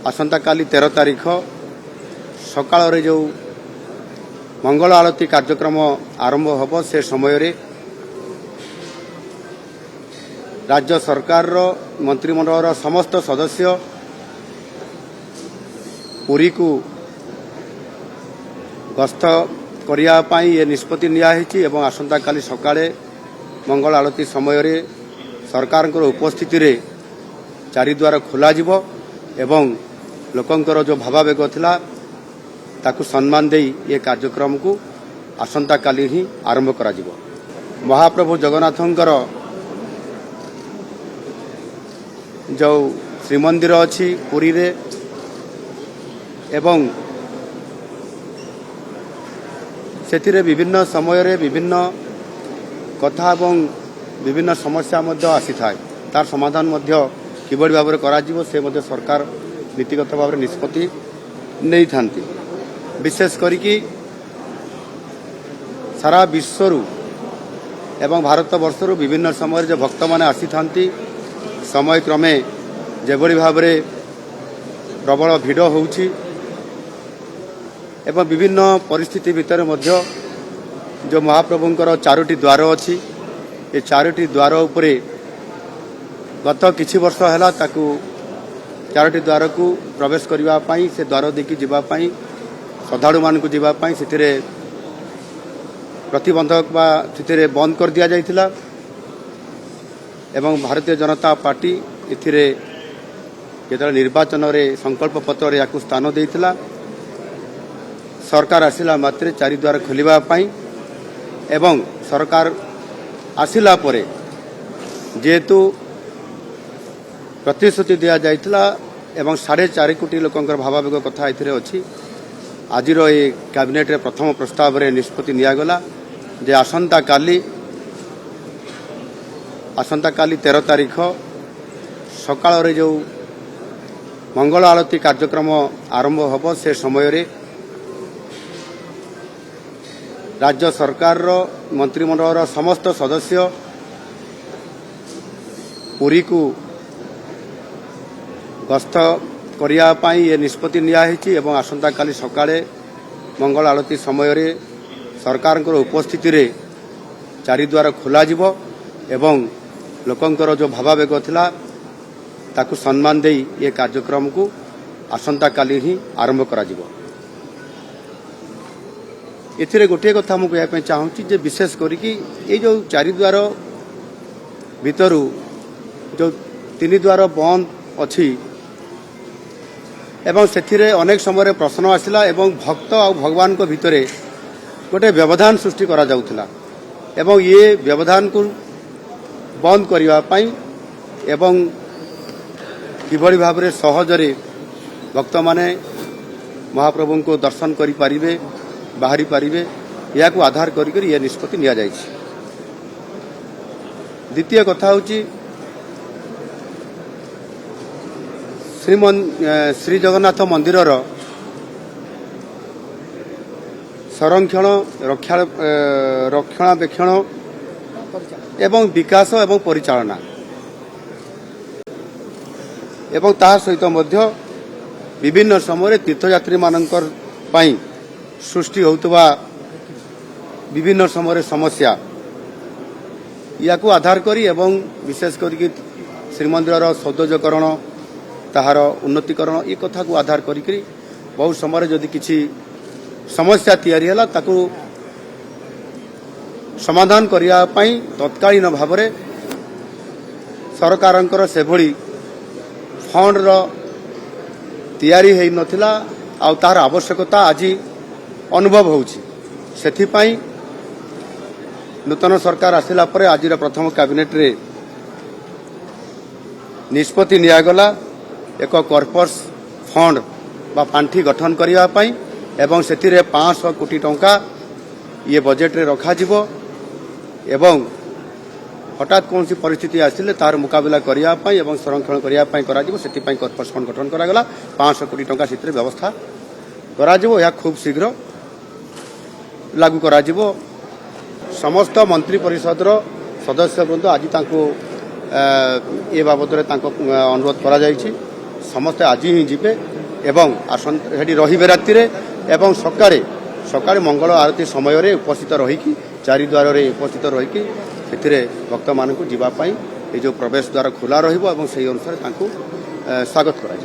आसंता काली 13 तारीख सकाळ जो मंगल आरती कार्यक्रम आरंभ होब से समय रे राज्य सरकार मंत्रिमंडल समस्त सदस्य पुरी को गस्त करने ये निष्पत्ति नियाहिची एवं आसंता काली सकाळे मंगल आरती समय रे सरकार उपस्थिति रे चारिद्वार खोल एवं लोकंकर जो भावावेग थिला ताकू सम्मान दे ये कार्यक्रम को आसंता काली ही आरंभ करा जिवो। महाप्रभु जगन्नाथंकर जो श्रीमंदिर अच्छी पुरी रे एवं सेथिरे विभिन्न समय रे विभिन्न कथा एवं विभिन्न समस्या मध्य आसी थाए तार समाधान मध्य किबड़ी भाव करा जिवो से मध्य सरकार नीतिगत भाव निष्पत्ति नहीं थांती। विशेष करिकी सारा विश्वरू एवं भारत वर्षरू विभिन्न समय जो भक्त माने आसी थांती समय क्रमे जेबड़ी भाव प्रबल भिड़ होउछि एवं विभिन्न परिस्थिति भितर मध्य जो महाप्रभुंकर 4टी द्वार अच्छी ये 4टी द्वार उपरे गत किछि वर्ष हैला ताकू 4टी द्वार को प्रवेश करबा पई से द्वार देखि जीवा पई श्रद्धालु मान को जीवा पई सिथिरे प्रतिबंधक बा सिथिरे बंद कर दिया जाइथिला एवं भारतीय जनता पार्टी इथिरे केतल निर्वाचन रे संकल्प पत्र रे याकू स्थान देइथिला। सरकार आसिला मात्रे 4 द्वार खोलिबा पई एवं सरकार आसिला परे जेतु प्रतिश्रुति दिया जाइथिला एवं 4.5 कोटी लोकंकर भावावेग कथा एथिरे अछि। आजिर ये कैबिनेट रे प्रथम प्रस्ताव रे निष्पत्ति निया गला जे आसंता काली 13 तारीख सकाळ रे जो मंगल आरती कार्यक्रम आरंभ होब से समय रे राज्य सरकार मंत्रिमंडल समस्त सदस्य पुरी को गस्त करने ये निष्पत्ति नियाहिची एवं आसंता काली सकाळे मंगल आरती समय रे सरकार उपस्थिति रे चारिद्वार खोल एवं लोकंकर जो भावावेग थिला ताकू सम्मान दे ये कार्यक्रम को आसंता काली ही आरंभ करा जिवो। एथिरे गोटे कथा मु कहया चाहूँगी जे विशेष करिकी ये जो 4 द्वार भितरू जो 3 द्वार बंद अच्छी एवं सेथिरे अनेक समय प्रश्न आसिला एवं भक्त और भगवान को भितरे गोटे व्यवधान सृष्टि करा जाउथिला एवं ये व्यवधान को बंद करिवा पई एवं किबड़ी भाव में सहजरे भक्त माने महाप्रभु को दर्शन करि पारिबे बाहरी पारिबे या को आधार करी ये निष्पत्ति निया जाइछि। द्वितीय कथा होची श्री जगन्नाथ मंदिर संरक्षण रक्षणाबेक्षण एवं विकास एवं परिचालना एवं ता सहित मध्य विभिन्न समय तीर्थयात्री मानकर पई सृष्टि होतबा विभिन्न समय समस्या या को आधार करी एवं विशेष करी श्रीमंदिर सौंदर्यकरण ताहार उन्नतीकरण ये कथा को आधार करी बहुत समय जदि किसी समस्या तैयारी है ताकू समाधान करिया पई तत्कालीन भाव में सरकारंकर से भली फंड तैयारी है नथिला आ तार आवश्यकता आज अनुभव होउछि। सेथिपाई नूतन सरकार आसिला परे आजिर प्रथम कैबिनेट रे निष्पत्ति नियागला एक कॉर्पस फंड बा पांठी गठन करिया पई एवं सेथिरे 500 कोटी टंका ये बजेट रे रखा जिवो एवं हठात कौन सी परिस्थिति आसिले तार मुकाबला करिया पई एवं संरक्षण करिया पई करा जिवो सेथिपाई कॉर्पस फंड गठन करा गला 500 कोटी टंका सेथिरे व्यवस्था करा जिवो या खूब शीघ्र लागू करा जिवो। समस्त मंत्री परिषद सदस्य बृंद आज ए बाबद अनुरोध करा समस्ते आज ही जीवे এবং সেটি রহিবে রাতিরে এবং সকাଳେ মঙ্গଳ ଆରତୀ ସମୟରେ ଉପସ୍ଥିତ ରହିକି ଚାରିଦ୍ୱାରରେ ଉପସ୍ଥିତ ରହିକି ସେଥିରେ ଭକ୍ତମାନଙ୍କୁ ଯିବା ପାଇଁ ଏ ଯେଉଁ ପ୍ରବେଶ ଦ୍ୱାର ଖୋଲା ରହିବ ଏବଂ ସେହି ଅନୁସାରେ ତାଙ୍କୁ ସ୍ୱାଗତ କରାଯିବ।